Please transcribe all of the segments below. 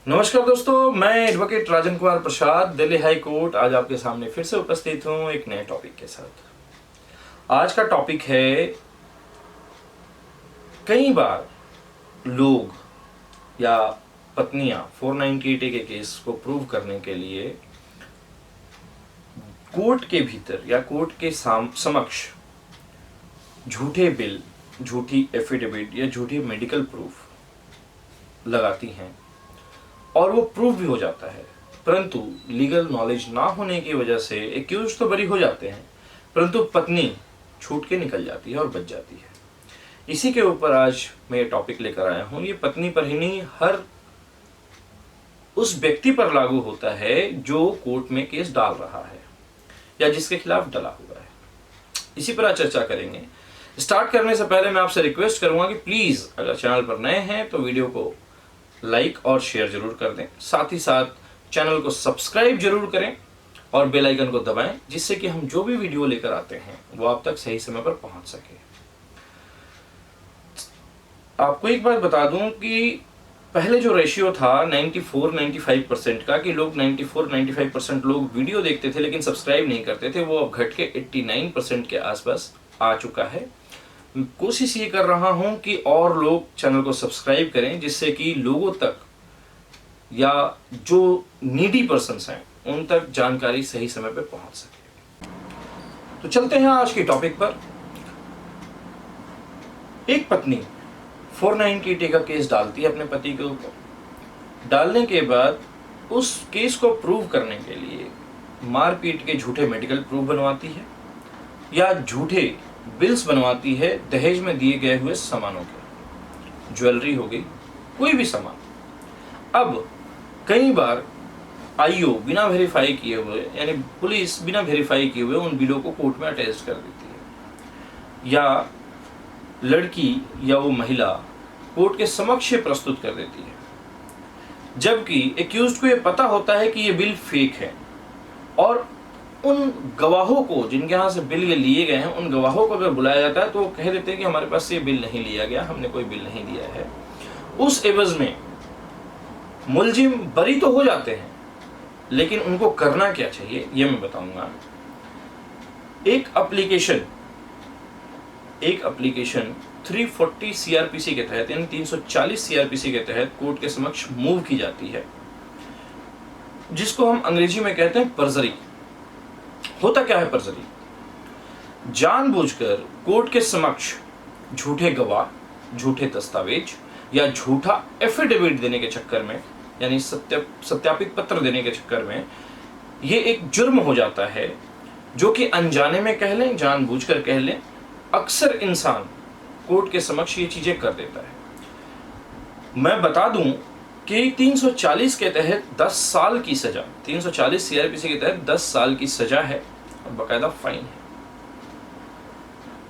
नमस्कार दोस्तों, मैं advocate Rajan Kumar Prasad, Delhi high court आज आपके सामने फिर से उपस्थित हूं एक नए टॉपिक के साथ। आज का टॉपिक है, कई बार लोग या पत्नियां 498A के केस को प्रूव करने के लिए कोर्ट के भीतर या कोर्ट के समक्ष झूठे बिल, झूठी एफिडेविट या झूठी मेडिकल प्रूफ लगाती हैं और वो प्रूफ भी हो जाता है, परंतु लीगल नॉलेज ना होने की वजह से एक्यूज तो बरी हो जाते हैं, परंतु पत्नी छूट के निकल जाती है और बच जाती है। इसी के ऊपर आज मैं ये टॉपिक लेकर आया हूं। ये पत्नी पर ही नहीं, हर उस व्यक्ति पर लागू होता है जो कोर्ट में केस डाल रहा है या जिसके खिलाफ डला हुआ है। इसी पर आज चर्चा करेंगे। स्टार्ट करने से पहले मैं आपसे रिक्वेस्ट करूंगा कि प्लीज अगर चैनल पर नए हैं तो वीडियो को लाइक और शेयर जरूर कर दें, साथ ही साथ चैनल को सब्सक्राइब जरूर करें और बेल आइकन को दबाएं, जिससे कि हम जो भी वीडियो लेकर आते हैं वो आप तक सही समय पर पहुंच सके। आपको एक बात बता दूं कि पहले जो रेशियो था 94-95% का, कि लोग 94-95% लोग वीडियो देखते थे लेकिन सब्सक्राइब नहीं करते थे, वो अब घट के 89% के आसपास आ चुका है। कोशिश ये कर रहा हूं कि और लोग चैनल को सब्सक्राइब करें, जिससे कि लोगों तक या जो नीडी पर्सन्स हैं उन तक जानकारी सही समय पर पहुंच सके। तो चलते हैं आज के टॉपिक पर। एक पत्नी 498A का केस डालती है अपने पति के ऊपर। डालने के बाद उस केस को प्रूव करने के लिए मारपीट के झूठे मेडिकल प्रूफ बनवाती है या झूठे बिल्स बनवाती है दहेज में दिए गए हुए सामानों के, ज्वेलरी हो गई, कोई भी सामान। अब कई बार आईओ बिना वेरीफाई किए हुए, यानी पुलिस बिना वेरीफाई किए हुए उन बिलों को कोर्ट में अटैच कर देती है, या लड़की या वो महिला कोर्ट के समक्ष प्रस्तुत कर देती है, जबकि एक्यूज्ड को ये पता होता है कि ये बिल फेक है। और उन गवाहों को, जिनके यहाँ से बिल ये लिए गए हैं, उन गवाहों को अगर बुलाया जाता है तो वो कह देते हैं कि हमारे पास से ये बिल नहीं लिया गया, हमने कोई बिल नहीं लिया है। उस एवज में मुलजिम बरी तो हो जाते हैं, लेकिन उनको करना क्या चाहिए ये मैं बताऊंगा। एक एप्लीकेशन 340 सीआरपीसी के तहत, यानी 340 सीआरपीसी के तहत कोर्ट के समक्ष मूव की जाती है, जिसको हम अंग्रेजी में कहते हैं परजरी। होता क्या है परजरी? जानबूझकर कोर्ट के समक्ष झूठे गवाह, झूठे दस्तावेज या झूठा एफिडेविट देने के चक्कर में, यानी सत्यापित पत्र देने के चक्कर में, ये एक जुर्म हो जाता है, जो कि अनजाने में कह लें, जानबूझकर कह लें, अक्सर इंसान कोर्ट के समक्ष ये चीजें कर देता है। मैं बता दूं कि 340 के तहत 10 साल की सजा, 340 सीआरपीसी के तहत 10 साल की सजा है और बाकायदा फाइन है।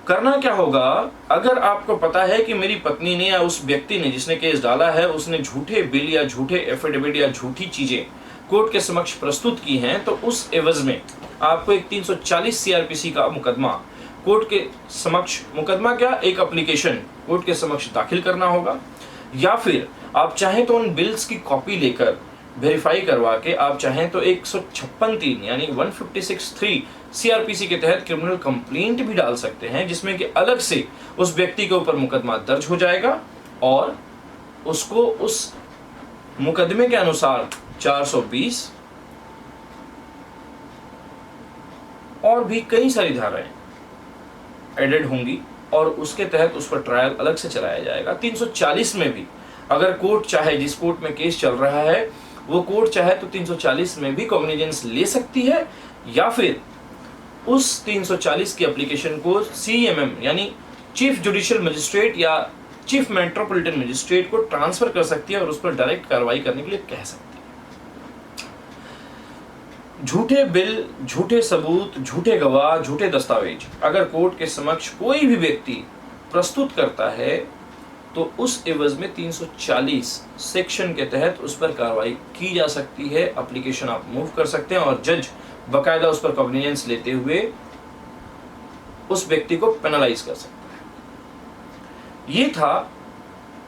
करना क्या होगा? अगर आपको पता है कि मेरी पत्नी ने या उस व्यक्ति ने जिसने केस डाला है, उसने झूठे बिल या झूठे एफिडेविट या झूठी चीजें कोर्ट के समक्ष प्रस्तुत की हैं, तो उस एवज में आपको एक 340 सीआरपीसी का मुकदमा कोर्ट के समक्ष, मुकदमा क्या, एक एप्लीकेशन कोर्ट के समक्ष दाखिल करना होगा, या फिर आप चाहें तो उन बिल्स की कॉपी लेकर वेरीफाई करवा के आप चाहें तो 156(3) यानी 156(3) सीआरपीसी के तहत क्रिमिनल कंप्लेंट भी डाल सकते हैं, जिसमें कि अलग से उस व्यक्ति के ऊपर मुकदमा दर्ज हो जाएगा और उसको उस मुकदमे के अनुसार 420 और भी कई सारी धाराएं एडेड होंगी और उसके तहत उस पर ट्रायल अलग से चलाया जाएगा। 340 में भी अगर कोर्ट चाहे, जिस कोर्ट में केस चल रहा है वो कोर्ट चाहे तो 340 में भी कॉग्निजेंस ले सकती है, या फिर उस 340 की एप्लीकेशन को सीएमएम यानी चीफ जुडिशियल मजिस्ट्रेट या चीफ मेट्रोपॉलिटन मजिस्ट्रेट को ट्रांसफर कर सकती है और उस पर डायरेक्ट कार्रवाई करने के लिए कह सकती है। झूठे बिल, झूठे सबूत, झूठे गवाह, झूठे दस्तावेज अगर कोर्ट के समक्ष कोई भी व्यक्ति प्रस्तुत करता है तो उस एवज में 340 सेक्शन के तहत उस पर कार्रवाई की जा सकती है। एप्लीकेशन आप मूव कर सकते हैं और जज बकायदा उस पर कॉग्निजेंस लेते हुए उस व्यक्ति को पेनलाइज कर सकता है। ये था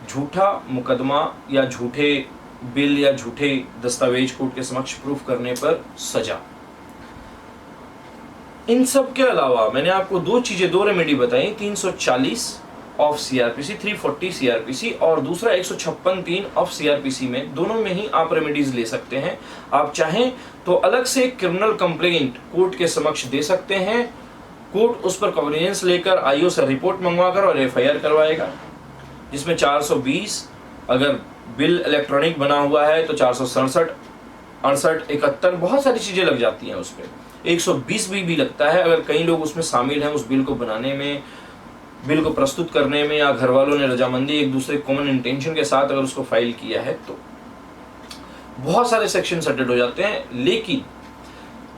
झूठा मुकदमा या झूठे बिल या झूठे दस्तावेज कोर्ट के समक्ष प्रूफ करने पर सजा। इन सब के अलावा मैंने आपको दो रेमेडी बताई, 340 ऑफ सीआरपीसी, 340 सीआरपीसी और दूसरा 156(3) ऑफ सीआरपीसी में, दोनों में ही आप रेमेडीज ले सकते हैं। आप चाहें तो अलग से क्रिमिनल कंप्लेंट कोर्ट के समक्ष दे सकते हैं, कोर्ट उस पर कॉग्निजेंस लेकर आईओ से रिपोर्ट मंगवाकर और एफआईआर करवाएगा, जिसमें 420 अगर बिल इलेक्ट्रॉनिक बना हुआ है तो 467, 68, 71 बहुत सारी चीजें लग जाती हैं उस पर, 120 भी लगता है अगर कई लोग उसमें शामिल हैं उस बिल को बनाने में, बिल को प्रस्तुत करने में, या घर वालों ने रजामंदी एक दूसरे कॉमन इंटेंशन के साथ अगर उसको फाइल किया है तो बहुत सारे सेक्शन अटेड हो जाते हैं। लेकिन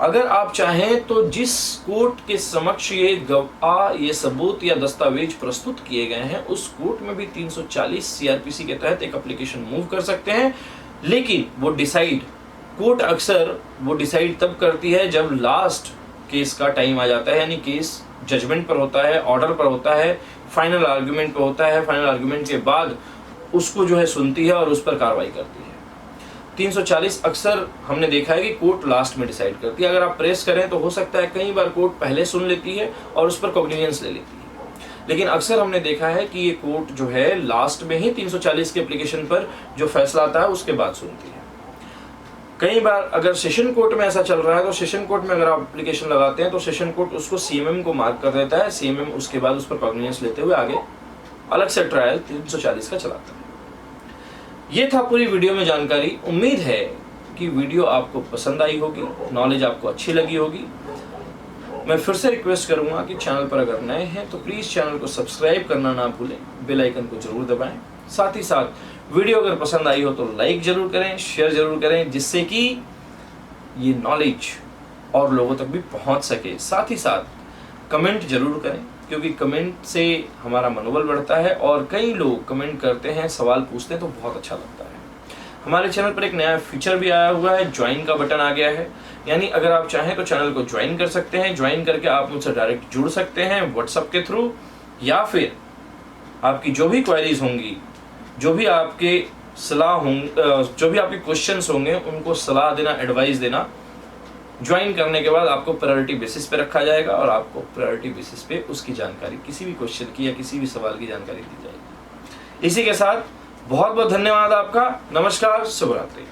अगर आप चाहें तो जिस कोर्ट के समक्ष ये गवाह, ये सबूत या दस्तावेज प्रस्तुत किए गए हैं उस कोर्ट में भी 340 सीआरपीसी के तहत एक एप्लीकेशन मूव कर सकते हैं। लेकिन वो डिसाइड, कोर्ट अक्सर वो डिसाइड तब करती है जब लास्ट केस का टाइम आ जाता है, यानी केस जजमेंट पर होता है, ऑर्डर पर होता है, फाइनल आर्गुमेंट पर होता है, फाइनल आर्गुमेंट के बाद उसको जो है सुनती है और उस पर कार्रवाई करती है। 340 अक्सर हमने देखा है कि कोर्ट लास्ट में डिसाइड करती है। अगर आप प्रेस करें तो हो सकता है कई बार कोर्ट पहले सुन लेती है और उस पर कॉग्निजेंस ले लेती है, लेकिन अक्सर हमने देखा है कि ये कोर्ट जो है लास्ट में ही 340 के एप्लीकेशन पर जो फैसला आता है उसके बाद सुनती है। कई बार अगर सेशन कोर्ट में ऐसा चल रहा है तो सेशन कोर्ट में अगर आप एप्लीकेशन लगाते हैं तो सेशन कोर्ट उसको सीएमएम को मार्क कर देता है, सीएमएम उसके बाद उस पर कॉग्निजेंस लेते हुए आगे अलग से ट्रायल 340 का चलाता है। ये था पूरी वीडियो में जानकारी। उम्मीद है कि वीडियो आपको पसंद आई होगी, नॉलेज आपको अच्छी लगी होगी। मैं फिर से रिक्वेस्ट करूंगा कि चैनल पर अगर नए हैं तो प्लीज़ चैनल को सब्सक्राइब करना ना भूलें, बेल आइकन को जरूर दबाएं। साथ ही साथ वीडियो अगर पसंद आई हो तो लाइक जरूर करें, शेयर जरूर करें, जिससे कि ये नॉलेज और लोगों तक भी पहुंच सके। साथ ही साथ कमेंट जरूर करें, क्योंकि कमेंट से हमारा मनोबल बढ़ता है और कई लोग कमेंट करते हैं, सवाल पूछते हैं तो बहुत अच्छा लगता है। हमारे चैनल पर एक नया फीचर भी आया हुआ है, ज्वाइन का बटन आ गया है, यानी अगर आप चाहें तो चैनल को ज्वाइन कर सकते हैं। ज्वाइन करके आप मुझसे डायरेक्ट जुड़ सकते हैं व्हाट्सएप के थ्रू, या फिर आपकी जो भी क्वेरीज होंगी, जो भी आपके सलाह होंगे, जो भी आपके क्वेश्चंस होंगे उनको सलाह देना, एडवाइस देना, ज्वाइन करने के बाद आपको प्रायोरिटी बेसिस पे रखा जाएगा और आपको प्रायोरिटी बेसिस पे उसकी जानकारी, किसी भी क्वेश्चन की या किसी भी सवाल की जानकारी दी जाएगी। इसी के साथ बहुत बहुत धन्यवाद आपका। नमस्कार, शुभ रात्रि।